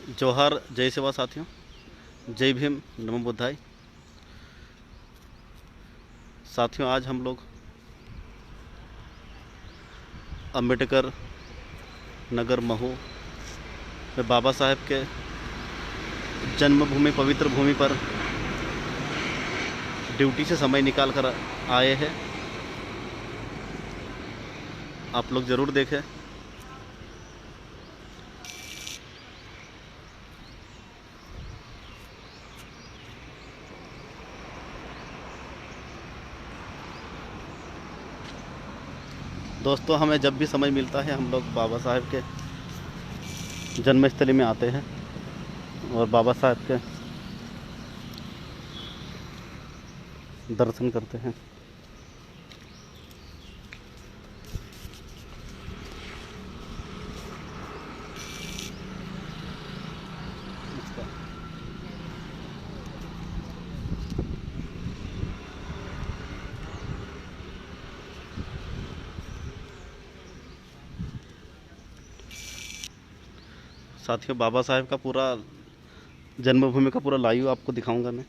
जोहार, जय सेवा साथियों, जय भीम, नमो बुद्धाय। साथियों, आज हम लोग अम्बेडकर नगर महू में बाबा साहेब के जन्मभूमि, पवित्र भूमि पर ड्यूटी से समय निकाल कर आए हैं। आप लोग ज़रूर देखें। दोस्तों, हमें जब भी समय मिलता है हम लोग बाबा साहेब के जन्मस्थली में आते हैं और बाबा साहेब के दर्शन करते हैं। साथियों, बाबा साहेब का पूरा जन्मभूमि का पूरा लाइव आपको दिखाऊंगा मैं।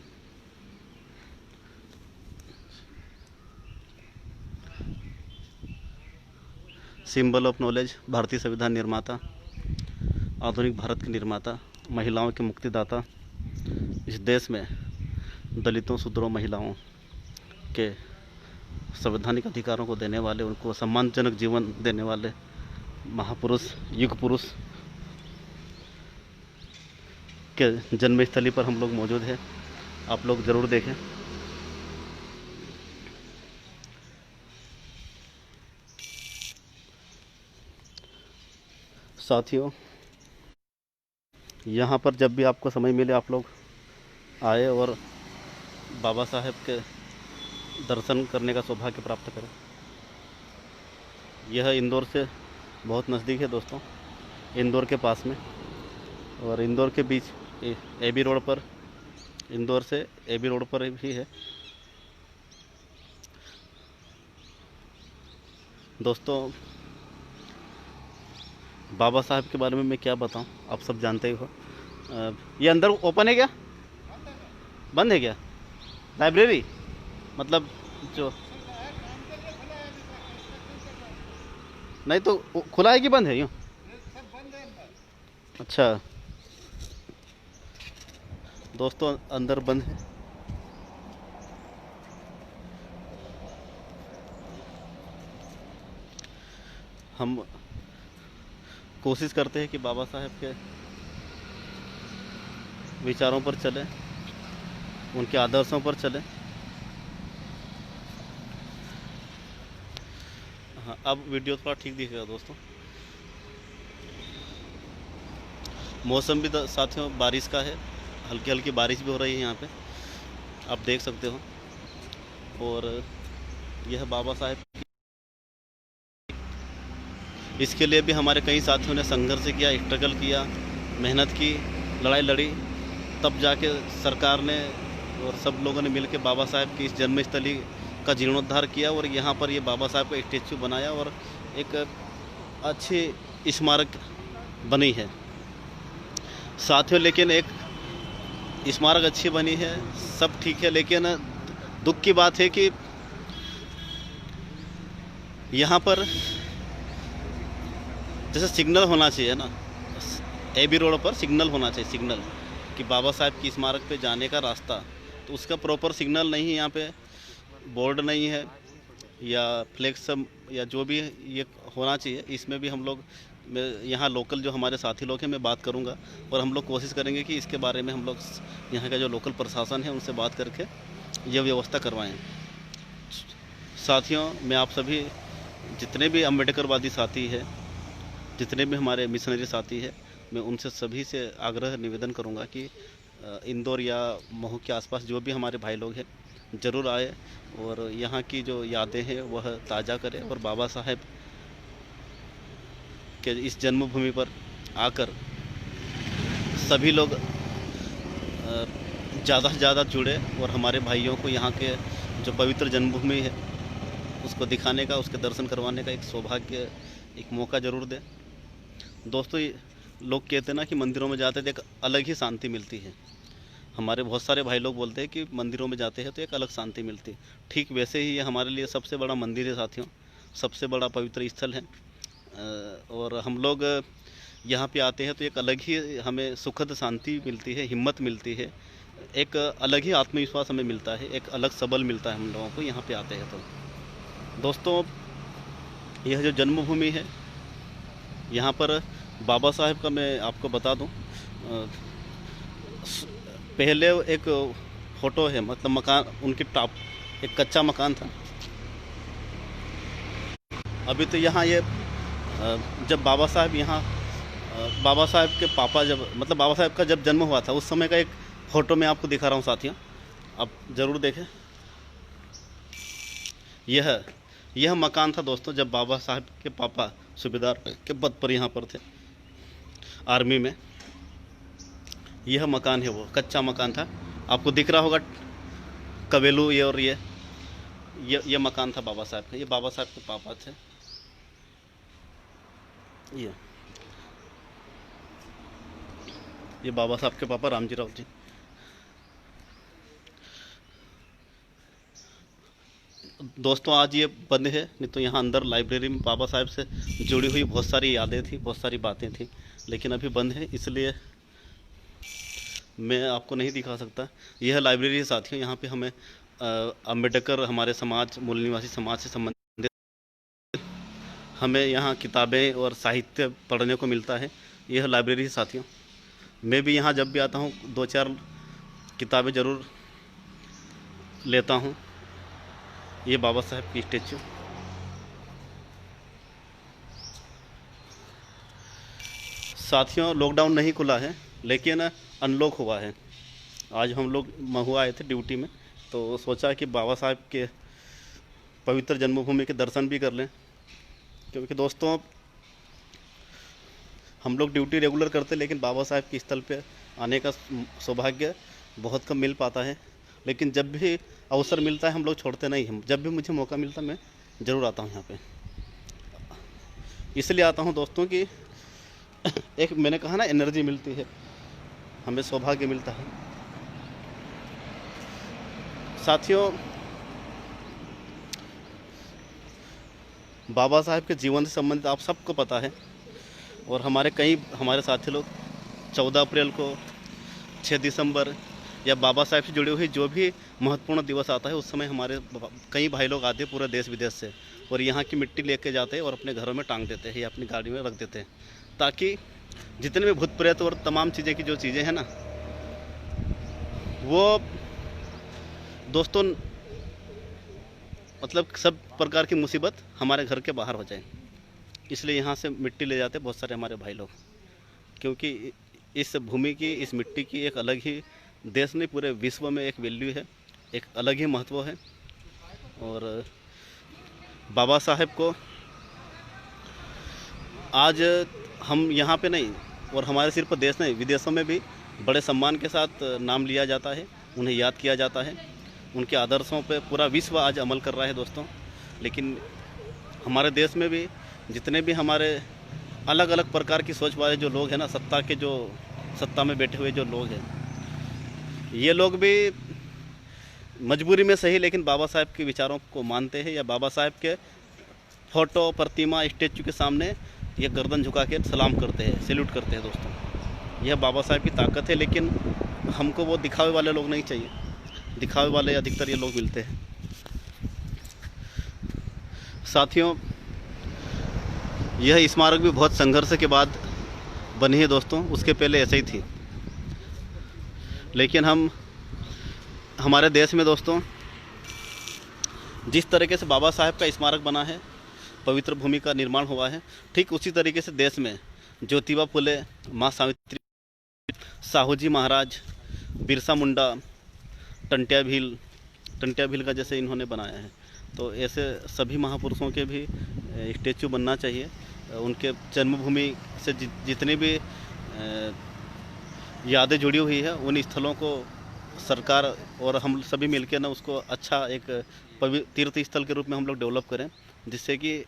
सिंबल ऑफ नॉलेज, भारतीय संविधान निर्माता, आधुनिक भारत के निर्माता, महिलाओं के मुक्तिदाता, इस देश में दलितों, शूद्रों, महिलाओं के संवैधानिक अधिकारों को देने वाले, उनको सम्मानजनक जीवन देने वाले महापुरुष, युग पुरुष के जन्मस्थली पर हम लोग मौजूद हैं। आप लोग ज़रूर देखें। साथियों, यहाँ पर जब भी आपको समय मिले आप लोग आए और बाबा साहेब के दर्शन करने का सौभाग्य प्राप्त करें। यह इंदौर से बहुत नज़दीक है दोस्तों, इंदौर के पास में, और इंदौर के बीच एबी रोड पर, इंदौर से एबी रोड पर भी है। दोस्तों, बाबा साहब के बारे में मैं क्या बताऊं, आप सब जानते ही हो। ये अंदर ओपन है क्या? बंद है क्या? लाइब्रेरी मतलब जो नहीं तो खुला है कि बंद है यूँ? अच्छा दोस्तों, अंदर बंद है। हम कोशिश करते हैं कि बाबा साहेब के विचारों पर चलें, उनके आदर्शों पर चलें। हाँ, अब वीडियो थोड़ा ठीक दिखेगा दोस्तों। मौसम भी साथियों बारिश का है, हल्की हल्की बारिश भी हो रही है यहाँ पे, आप देख सकते हो। और यह बाबा साहेब, इसके लिए भी हमारे कई साथियों ने संघर्ष किया, स्ट्रगल किया, मेहनत की, लड़ाई लड़ी, तब जाके सरकार ने और सब लोगों ने मिलकर बाबा साहेब की इस जन्मस्थली का जीर्णोद्धार किया और यहाँ पर ये बाबा साहेब का स्टैचू बनाया और एक अच्छी स्मारक बनी है साथियों। लेकिन एक स्मारक अच्छी बनी है, सब ठीक है, लेकिन दुख की बात है कि यहाँ पर जैसे सिग्नल होना चाहिए ना, एबी रोड पर सिग्नल होना चाहिए, सिग्नल कि बाबा साहेब की स्मारक पे जाने का रास्ता, तो उसका प्रॉपर सिग्नल नहीं है। यहाँ पे बोर्ड नहीं है या फ्लेक्स या जो भी ये होना चाहिए। इसमें भी हम लोग, यहाँ लोकल जो हमारे साथी लोग हैं, मैं बात करूँगा और हम लोग कोशिश करेंगे कि इसके बारे में हम लोग यहाँ का जो लोकल प्रशासन है उनसे बात करके यह व्यवस्था करवाएं। साथियों, मैं आप सभी जितने भी अम्बेडकरवादी साथी हैं, जितने भी हमारे मिशनरी साथी हैं, मैं उनसे सभी से आग्रह निवेदन करूंगा कि इंदौर या महू के आसपास जो भी हमारे भाई लोग हैं ज़रूर आए और यहाँ की जो यादें हैं वह ताज़ा करें और बाबा साहेब के इस जन्मभूमि पर आकर सभी लोग ज़्यादा से ज़्यादा जुड़े और हमारे भाइयों को यहाँ के जो पवित्र जन्मभूमि है उसको दिखाने का, उसके दर्शन करवाने का एक सौभाग्य, एक मौका ज़रूर दें। दोस्तों, लोग कहते हैं ना कि मंदिरों में जाते तो एक अलग ही शांति मिलती है। हमारे बहुत सारे भाई लोग बोलते हैं कि मंदिरों में जाते हैं तो एक अलग शांति मिलती है। ठीक वैसे ही ये हमारे लिए सबसे बड़ा मंदिर है साथियों, सबसे बड़ा पवित्र स्थल है। और हम लोग यहाँ पे आते हैं तो एक अलग ही हमें सुखद शांति मिलती है, हिम्मत मिलती है, एक अलग ही आत्मविश्वास हमें मिलता है, एक अलग सबल मिलता है हम लोगों को यहाँ पे आते हैं तो। दोस्तों, यह जो जन्मभूमि है, यहाँ पर बाबा साहेब का मैं आपको बता दूँ, पहले एक फ़ोटो है, मतलब मकान उनके टॉप, एक कच्चा मकान था। अभी तो यहाँ ये जब बाबा साहेब यहाँ बाबा साहेब के पापा जब, मतलब बाबा साहेब का जब जन्म हुआ था उस समय का एक फ़ोटो मैं आपको दिखा रहा हूँ साथियों, आप ज़रूर देखें। यह मकान था दोस्तों जब बाबा साहब के पापा सूबेदार के पद पर यहाँ पर थे आर्मी में। यह मकान है, वो कच्चा मकान था, आपको दिख रहा होगा कवेलू ये, और ये मकान था बाबा साहब का। ये बाबा साहब के पापा थे। ये बाबा साहब के पापा रामजी राव जी। दोस्तों, आज ये बंद है, नहीं तो यहाँ अंदर लाइब्रेरी में बाबा साहब से जुड़ी हुई बहुत सारी यादें थी, बहुत सारी बातें थी, लेकिन अभी बंद है, इसलिए मैं आपको नहीं दिखा सकता। यह लाइब्रेरी है साथियों, यहाँ पे हमें अम्बेडकर, हमारे समाज, मूल निवासी समाज से संबंधित हमें यहाँ किताबें और साहित्य पढ़ने को मिलता है। यह लाइब्रेरी है साथियों। मैं भी यहाँ जब भी आता हूँ 2-4 किताबें ज़रूर लेता हूँ। ये बाबा साहब की स्टैचू। साथियों, लॉकडाउन नहीं खुला है लेकिन अनलॉक हुआ है। आज हम लोग महुआ आए थे ड्यूटी में, तो सोचा कि बाबा साहब के पवित्र जन्मभूमि के दर्शन भी कर लें, क्योंकि दोस्तों हम लोग ड्यूटी रेगुलर करते लेकिन बाबा साहब के स्थल पे आने का सौभाग्य बहुत कम मिल पाता है। लेकिन जब भी अवसर मिलता है हम लोग छोड़ते नहीं हैं। जब भी मुझे मौका मिलता है मैं ज़रूर आता हूँ यहाँ पे। इसलिए आता हूँ दोस्तों कि एक मैंने कहा ना, एनर्जी मिलती है, हमें सौभाग्य मिलता है। साथियों, बाबा साहब के जीवन से संबंधित आप सबको पता है, और हमारे साथी लोग 14 अप्रैल को, 6 दिसंबर या बाबा साहब से जुड़ी हुई जो भी महत्वपूर्ण दिवस आता है उस समय हमारे कई भाई लोग आते हैं पूरे देश विदेश से, और यहाँ की मिट्टी लेके जाते हैं और अपने घरों में टांग देते हैं या अपनी गाड़ी में रख देते हैं, ताकि जितने भी भूत प्रेत और तमाम चीज़ें की जो चीज़ें हैं ना, वो दोस्तों मतलब सब प्रकार की मुसीबत हमारे घर के बाहर हो जाए। इसलिए यहाँ से मिट्टी ले जाते बहुत सारे हमारे भाई लोग, क्योंकि इस भूमि की, इस मिट्टी की एक अलग ही, देश नहीं पूरे विश्व में एक वैल्यू है, एक अलग ही महत्व है। और बाबा साहेब को आज हम यहाँ पे नहीं, और हमारे सिर्फ देश नहीं, विदेशों में भी बड़े सम्मान के साथ नाम लिया जाता है, उन्हें याद किया जाता है। उनके आदर्शों पे पूरा विश्व आज अमल कर रहा है दोस्तों। लेकिन हमारे देश में भी जितने भी हमारे अलग अलग प्रकार की सोच वाले जो लोग हैं ना, सत्ता में बैठे हुए जो लोग हैं, ये लोग भी मजबूरी में सही लेकिन बाबा साहब के विचारों को मानते हैं, या बाबा साहब के फोटो, प्रतिमा, स्टैचू के सामने ये गर्दन झुका के सलाम करते हैं, सैल्यूट करते हैं दोस्तों। यह बाबा साहब की ताकत है। लेकिन हमको वो दिखावे वाले लोग नहीं चाहिए, दिखावे वाले अधिकतर ये लोग मिलते हैं। साथियों, यह स्मारक भी बहुत संघर्ष के बाद बनी है दोस्तों, उसके पहले ऐसे ही थी। लेकिन हमारे देश में दोस्तों जिस तरीके से बाबा साहब का स्मारक बना है, पवित्र भूमि का निर्माण हुआ है, ठीक उसी तरीके से देश में ज्योतिबा फुले, माँ सावित्री, साहू जी महाराज, बिरसा मुंडा, टंट्या भील का जैसे इन्होंने बनाया है, तो ऐसे सभी महापुरुषों के भी स्टैचू बनना चाहिए। उनके जन्मभूमि से जितनी भी यादें जुड़ी हुई है, उन स्थलों को सरकार और हम सभी मिलकर ना उसको अच्छा एक तीर्थ स्थल के रूप में हम लोग डेवलप करें, जिससे कि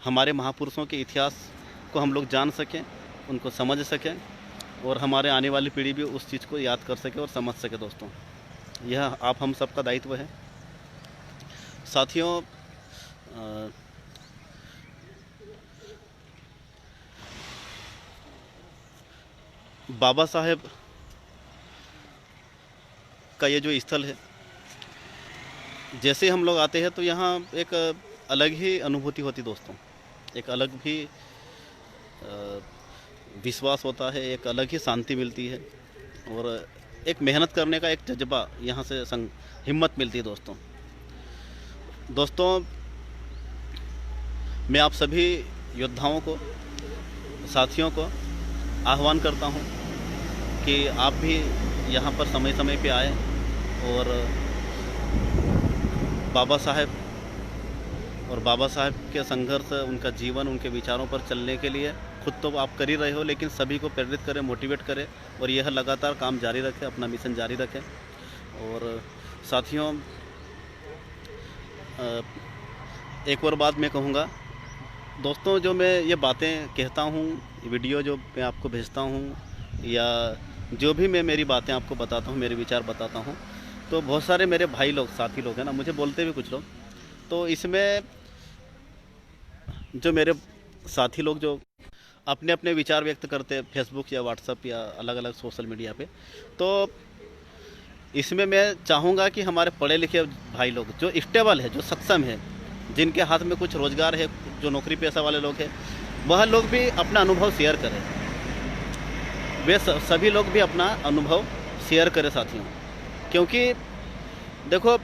हमारे महापुरुषों के इतिहास को हम लोग जान सकें उनको समझ सकें और हमारे आने वाली पीढ़ी भी उस चीज़ को याद कर सके और समझ सके। दोस्तों, यह आप हम सबका दायित्व है। साथियों, बाबा साहेब का ये जो स्थल है, जैसे हम लोग आते हैं तो यहाँ एक अलग ही अनुभूति होती दोस्तों, एक अलग भी विश्वास होता है, एक अलग ही शांति मिलती है और एक मेहनत करने का एक जज्बा यहाँ से हिम्मत मिलती है। दोस्तों, मैं आप सभी योद्धाओं को, साथियों को आह्वान करता हूँ कि आप भी यहाँ पर समय समय पे आए और बाबा साहब के संघर्ष, उनका जीवन, उनके विचारों पर चलने के लिए खुद तो आप कर ही रहे हो, लेकिन सभी को प्रेरित करें, मोटिवेट करें और यह लगातार काम जारी रखें, अपना मिशन जारी रखें। और साथियों, एक और बात मैं कहूँगा दोस्तों, जो मैं ये बातें कहता हूँ, वीडियो जो मैं आपको भेजता हूँ या जो भी मैं मेरी बातें आपको बताता हूँ, मेरे विचार बताता हूँ, तो बहुत सारे मेरे भाई लोग, साथी लोग हैं ना, मुझे बोलते भी कुछ लोग, तो इसमें जो मेरे साथी लोग जो अपने अपने विचार व्यक्त करते हैं फेसबुक या व्हाट्सएप या अलग अलग सोशल मीडिया पे, तो इसमें मैं चाहूँगा कि हमारे पढ़े लिखे भाई लोग जो स्टेबल है, जो सक्षम है, जिनके हाथ में कुछ रोज़गार है, जो नौकरी पेशा वाले लोग हैं, वह लोग भी अपना अनुभव शेयर करें। वे सभी लोग भी अपना अनुभव शेयर करें साथियों, क्योंकि देखो,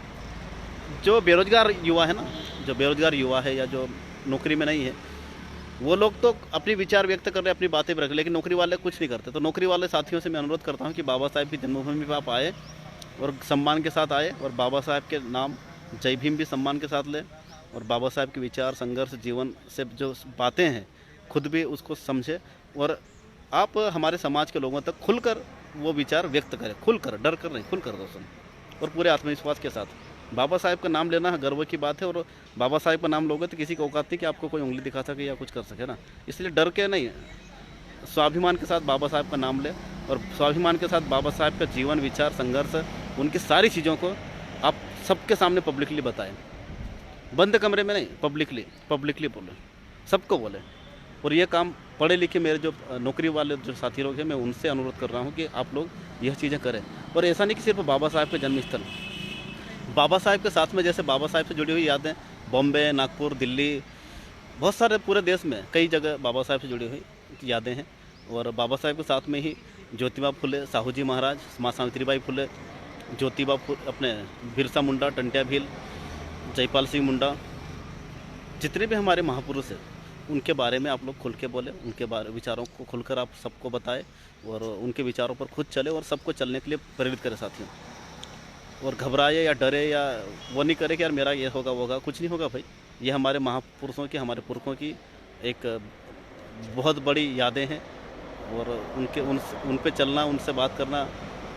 जो बेरोज़गार युवा है ना, जो बेरोज़गार युवा है या जो नौकरी में नहीं है, वो लोग तो अपने विचार व्यक्त कर रहे हैं, अपनी बातें भी रख, लेकिन नौकरी वाले कुछ नहीं करते। तो नौकरी वाले साथियों से मैं अनुरोध करता हूँ कि बाबा साहेब की जन्मभूमि पर आप आए और सम्मान के साथ आए और बाबा साहेब के नाम जय भीम भी सम्मान के साथ लें और बाबा साहेब के विचार, संघर्ष, जीवन से जो बातें हैं खुद भी उसको समझे और आप हमारे समाज के लोगों तक खुलकर वो विचार व्यक्त करें, खुलकर, डर कर नहीं, खुलकर दोस्तों, और पूरे आत्मविश्वास के साथ। बाबा साहेब का नाम लेना गर्व की बात है और बाबा साहेब का नाम लोगे तो किसी को औकात नहीं कि आपको कोई उंगली दिखा सके या कुछ कर सके ना, इसलिए डर के नहीं, स्वाभिमान के साथ बाबा साहेब का नाम ले और स्वाभिमान के साथ बाबा साहेब का जीवन, विचार, संघर्ष, उनकी सारी चीज़ों को आप सबके सामने पब्लिकली बताएं, बंद कमरे में नहीं, पब्लिकली बोलें, सबको बोलें। और ये काम पढ़े लिखे मेरे जो नौकरी वाले जो साथी लोग हैं, मैं उनसे अनुरोध कर रहा हूँ कि आप लोग यह चीज़ें करें। और ऐसा नहीं कि सिर्फ बाबा साहेब के जन्मस्थल, बाबा साहेब के साथ में जैसे बाबा साहेब से जुड़ी हुई यादें बॉम्बे, नागपुर, दिल्ली, बहुत सारे पूरे देश में कई जगह बाबा साहेब से जुड़ी हुई यादें हैं। और बाबा साहेब के साथ में ही ज्योतिबा फुले, साहू जी महाराज, माँ सावित्रीबाई फुले, ज्योतिबा अपने बिरसा मुंडा, टंट्या भील, जयपाल सिंह मुंडा, जितने भी हमारे महापुरुष हैं उनके बारे में आप लोग खुल के बोले, उनके बारे विचारों को खुलकर आप सबको बताएं और उनके विचारों पर खुद चले और सबको चलने के लिए प्रेरित करें साथियों। और घबराए या डरे या वो नहीं करे कि यार मेरा ये होगा वो होगा, कुछ नहीं होगा भाई। ये हमारे महापुरुषों की, हमारे पुरखों की एक बहुत बड़ी यादें हैं और उन पे चलना, उनसे बात करना,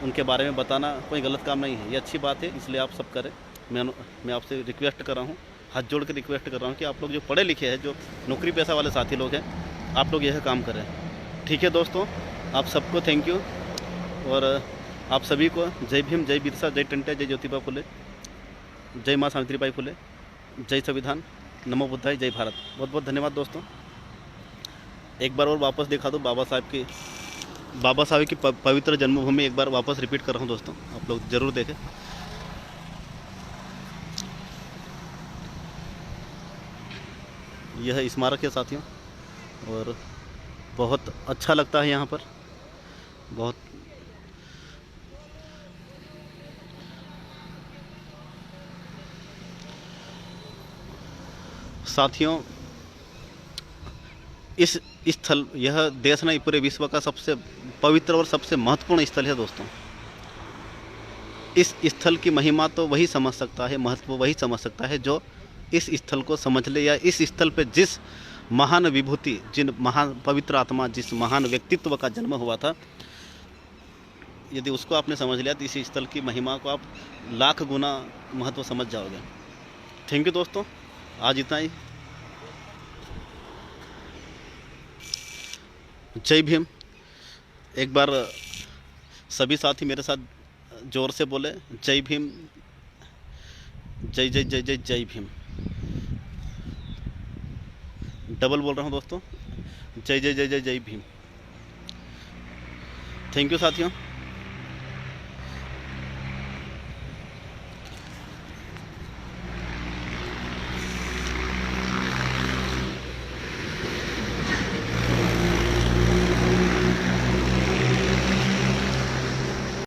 उनके बारे में बताना कोई गलत काम नहीं है, ये अच्छी बात है, इसलिए आप सब करें। मैं आपसे रिक्वेस्ट कर रहा हूँ, हाथ जोड़ के रिक्वेस्ट कर रहा हूँ कि आप लोग जो पढ़े लिखे हैं, जो नौकरी पेशा वाले साथी लोग हैं, आप लोग यह काम करें। ठीक है दोस्तों, आप सबको थैंक यू और आप सभी को जय भीम, जय बिरसा, जय टंट्या, जय ज्योतिबा फुले, जय माँ सावित्रीबाई फुले, जय संविधान, नमो बुद्धाय, जय भारत। बहुत बहुत धन्यवाद दोस्तों। एक बार और वापस दिखा दो बाबा साहब की पवित्र जन्मभूमि, एक बार वापस रिपीट कर रहा हूँ दोस्तों, आप लोग ज़रूर देखें। यह स्मारक है साथियों और बहुत अच्छा लगता है यहाँ पर, बहुत साथियों। इस स्थल, यह देश नहीं पूरे विश्व का सबसे पवित्र और सबसे महत्वपूर्ण स्थल है दोस्तों। इस स्थल की महिमा तो वही समझ सकता है, महत्व वही समझ सकता है जो इस स्थल को समझ ले, या इस स्थल पे जिस महान विभूति, जिन महान पवित्र आत्मा, जिस महान व्यक्तित्व का जन्म हुआ था, यदि उसको आपने समझ लिया तो इस स्थल की महिमा को आप लाख गुना महत्व समझ जाओगे। थैंक यू दोस्तों, आज इतना ही। जय भीम। एक बार सभी साथी मेरे साथ जोर से बोले, जय भीम, जय जय जय जय जय भीम। डबल बोल रहा हूँ दोस्तों, जय जय जय जय जय भीम। थैंक यू साथियों।